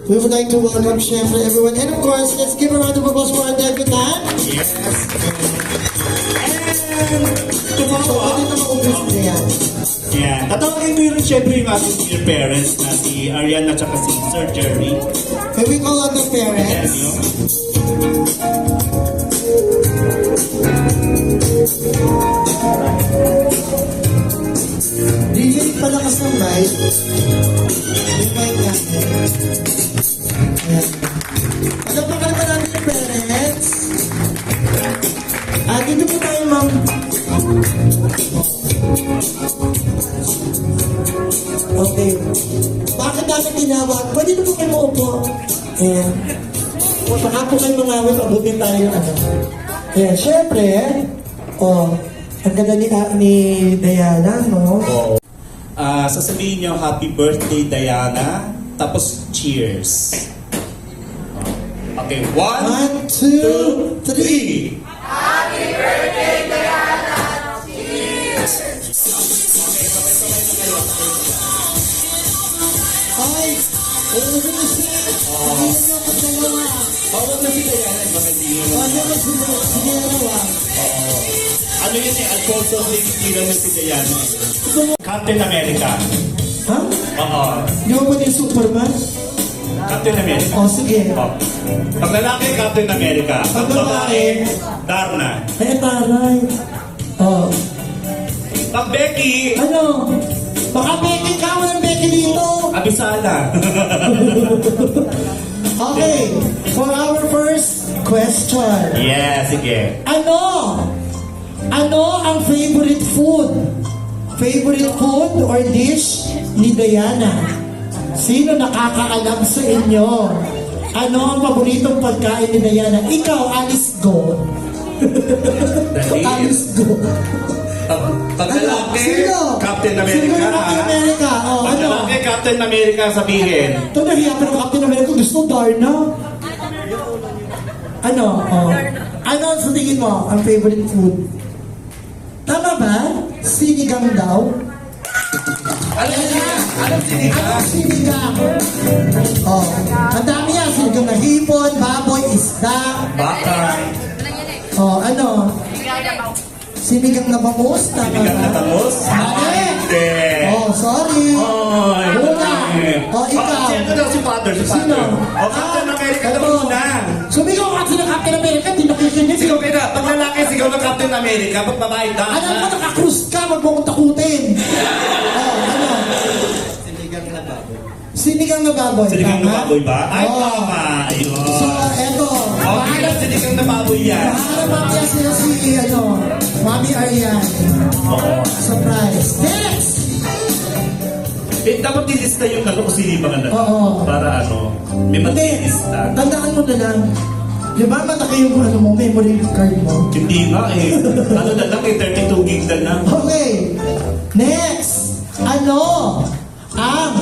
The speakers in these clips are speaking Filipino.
we would like to welcome syempre everyone. And of course, let's give a round of applause for our debutant. Yes. So, pwede na maubos na yan. Yeah. Tatawagin ko yun syempre yung ating dear parents na si Ariana at si Sir Jerry. Can we call on the Yes, parents? yun. DJ, palakas ng mic. Yung mic natin. Ayan. Palapakan pa namin yung parents. Dito po tayo, ma'am. Okay. Bakit namin tinawag? Pwede na po kayo maupo. Ayan. Baka po kayo mangawit, abutin tayo yung ano. Ayan, syempre, ang ganda ni Diana, no? Oo. Sasabihin niyo, happy birthday, Diana. Tapos, cheers. Okay, 1, 1, 2, 3. Ay, oo na siya. Hindi na ako dalawa. Bawal na si Diana, baka hindi yun. Ano ba sige dalawa? Ano yun si Alfonso Lingkira na si Diana? Captain America. Ha? Oo. Di ba pwede yung Superman? Captain America. O, sige. Oh. Pag lalaki, Captain America. Pag babae, Darna. Ay, taray. Oh. Pag Becky, Ano? Baka Becky ka, walang Becky dito. Abisala. Okay, for our first question. Yeah, sige. Ano ang favorite food? Favorite food or dish ni Diana? Sino nakakaalam sa inyo? Ano ang paboritong pagkain ni Diana? Ikaw, Alice, go. Alice, go. Pag lalaki, Sino? Captain Sino America. yung Captain America? Oh, Pag ano? lalaki, Captain America sabihin. Ito nahiya ka ng Captain America. Gusto Darna? Ano? Oh. Ano sa tingin mo ang favorite food? Tama ba? Sinigang daw? Anong sinigang? Sinigang. Oh. Ang dami yan. Sinigang na hipon, baboy, isda. Baka. Oh, ano? Sinigang na bangus? Tama Sinigang na ba? bangus? Mali. Hindi. Oh, sorry. Oy. Una. Oh, ikaw. Sino daw si Father? Si Sino? Father. O, Captain America daw Ito. muna. Sumigaw ka sila Captain America, di nakikinig. Sigaw ka na. Pag lalaki, sigaw ng Captain America. Pag babae, Alam mo, Darna. nakakrus ka, wag mo akong takutin. Oh, ano? Sinigang na baboy. Sinigang na tama? baboy ba? Ay, Oo. tama. Ayun. So, eto. Okay lang, sinigang na baboy yan. Maharap mamaya sila si, Mami Ariane. Oo. Surprise. Next! Dapat ilista yung ano kung sino yung mga Oo. para may Hindi. mag-ilista. Tandaan mo na lang. Di ba mataki yung memory card mo? Hindi nga eh. Ano na lang eh, 32 gig na lang. Okay. Next. Ano ang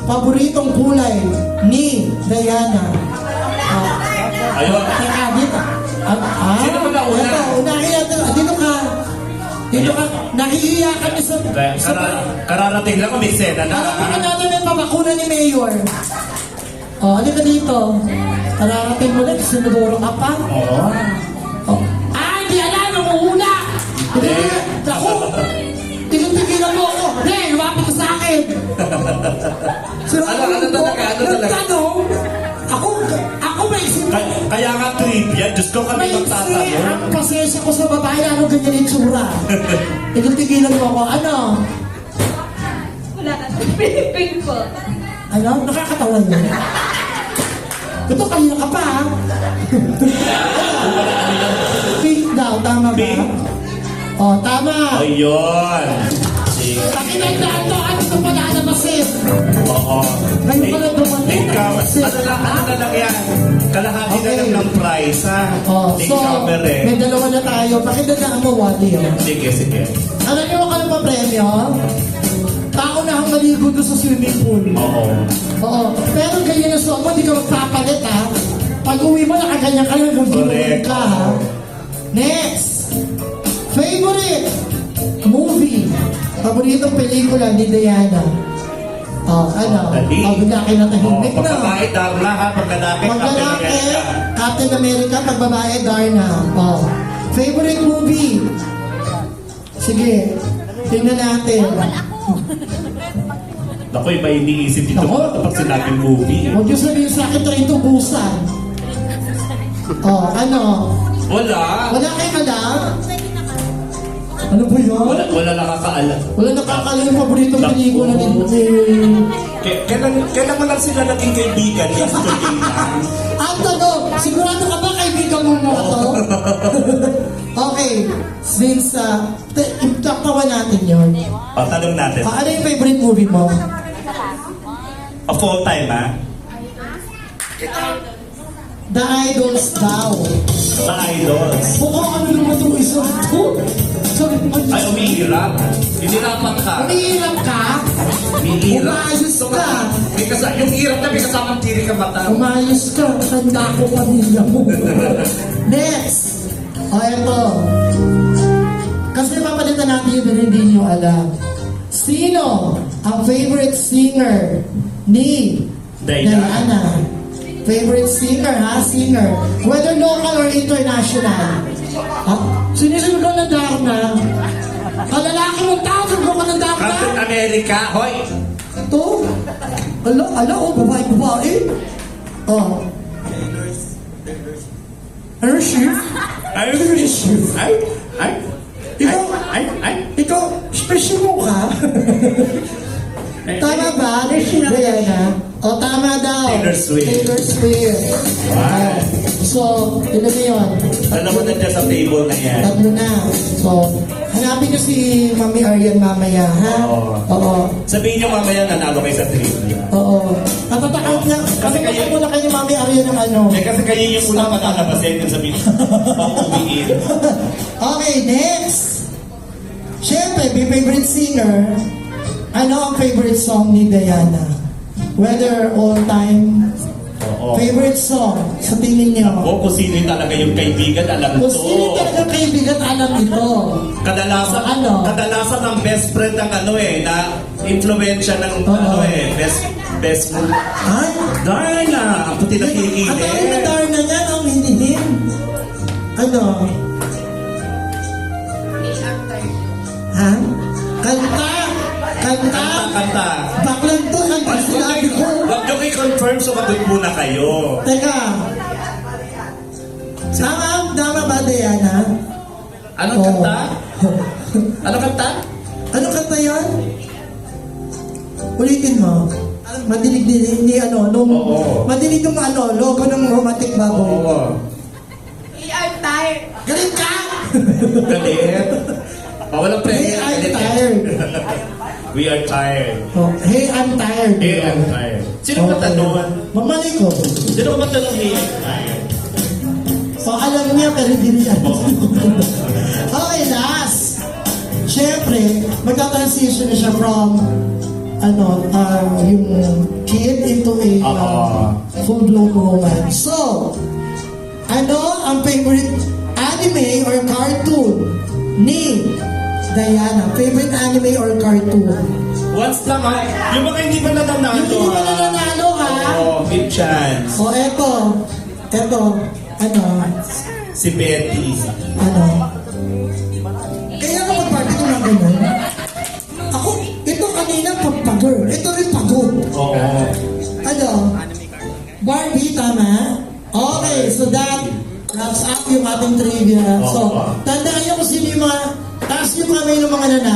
paboritong kulay ni Diana? Ayun. Teka, dito. Sino ba nauna? Ito, unahin natin. Dito ka. Dito ka. Nahihiya kami sa... Kararating lang kami, Sena na. Parapakan natin may pabakuna ni Mayor. Ano ka dito? Kararating mo lang, sinuburo ka pa. Oo. Di alam, namuhula! Ako! Tigil-tigilan mo ako! Hindi, lumapit ka sa akin! Ano talaga? Nagtanong, ako may isip. Kaya nga trivia, Diyos ko kami May isip, magtatanong. ang pasensya ko sa babae, ano ganyan yung tsura? Tigil-tigilan mo ako, ano? Wala na. Pink po. Ano? Nakakatawa yun. Ito, kanina ka pa, ha? Pink daw, tama ba? Pink. Tama. Ayun. Sige. Pakinagdaan to, ano ito pala namasin? Oo. Ngayon pala dumating. Ikaw, ano na lang yan? Kalahati na lang ng price, ha? So, Cover eh. may dalawa na tayo. Pakidadaan mo, Wally. Sige, sige. Alam niyo kung ano pa premyo? Tao na ang maligo doon sa swimming pool. Oo. Oo. Pero ganyan na suot mo, di ka magpapalit, ha? Pag uwi mo, nakaganyan ka lang kung Correct. ka, ha? Next. Favorite movie. Paboritong pelikula ni Diana. Ano? Dali. Bigla kayo natahimik na. Pagkabae, Darla ha. Pagkalaki, Pag Captain lalaki, America. Captain America. Pag babae, Darna. Favorite movie? Sige, tingnan natin. Ako, iba iniisip dito Ako? kapag sinabing movie. Huwag niyo sabihin sa akin, Train to Busan. Ano? Wala. Wala kayong alam? Ano ba yun? Wala nakakaalam. Wala nakakalam yung paboritong Naku. pelikula ni Kailan mo lang sila naging kaibigan? Yesterday lang. Ang tanong, sigurado ka ba kaibigan mo mo ito? Okay, since tatawan natin yun. Tanong natin. Ano yung favorite movie mo? Of all time, ha? The Idols daw. The Idols. Mukhang ano naman itong isang to? Sabi mo, Ay, umiirap. Hinirapan ka. umiilang ka? Umiirap. Umayos ka. Yung hirap na may kasamang tiri ka mata. Umayos ka. Tanda ko kanila mo. Next. Eto. Kasi papalitan natin yun na hindi nyo alam. Sino ang favorite singer ni Diana? Favorite singer, ha? Singer. Whether local or international. Sinisunod ko ng Darna. Kalalaki mong tao, sunod ko ng Darna. Captain America, hoy! Ito? Babae. Hershey? Ikaw, special mo ka? Tama ba? Diana? Tama daw. Taylor Swift. Taylor Swift. Wow. So, ilan na yun? Alam mo na dyan sa table na yan. Tatlo na. So, hanapin ko si Mami Arian mamaya, ha? Oo. Sabihin nyo mamaya nanalo kayo sa trivia. Oo. Natatakot niya. Kasi kayo- mo na kayo Mami Arian ng ano. Kasi kayo yung unang matalabasin yung sabihin. Papumiin. Okay, next. Siyempre, may favorite singer. Ano ang favorite song ni Diana? Whether all time, Oo. favorite song sa tingin niyo. O kung sino yung talaga yung kaibigan, alam Kung to. sino talaga kaibigan, alam ito. Kadalasan, Sa ano? kadalasan ang best friend ng na influensya ng Oo. best friend. Ay, Darna, ang puti na ang tawag na kilikili. Darna niya, ang hinihin. Ano? Ha? Kanta! Kanta! Kanta. Baklan to, kanta sinabi ko. Huwag nyo i-confirm, sumagot muna kayo. Teka. Tama ba, Diana? Anong Oo. kanta? Anong kanta? Anong kanta yan? Ulitin mo. Madilig din, hindi ano, nung, Oo. madilig yung ano, logo ng romantic baboy. Oo. I'm tired. Galing ka! Galit. Walang Hey, premyo. I'm Galit. tired. We are tired. Hey, I'm tired. Hey, I'm tired. Sino ka tanungan? Mamali ko. Sino ka matanong hey, I'm tired? So, alam niya, pero hindi niya. Okay, last. Siyempre, magta-transition na siya from yung kid into a full-blown woman. So, ano ang favorite anime or cartoon ni Diana? Favorite anime or cartoon? Once lang ha. Yung mga hindi pa nananalo Hindi mo na nanalo, ha? Oo, big chance. O, eto, Si Betty. Kaya ka mag-party ko na ganun. Ako, ito kanina pagpagod. Ito rin pagod. Oo. Barbie, tama? Okay, so that wraps up yung ating trivia. So, tandaan nyo kung sino yung mga, taas yung kamay ng mga nanalo.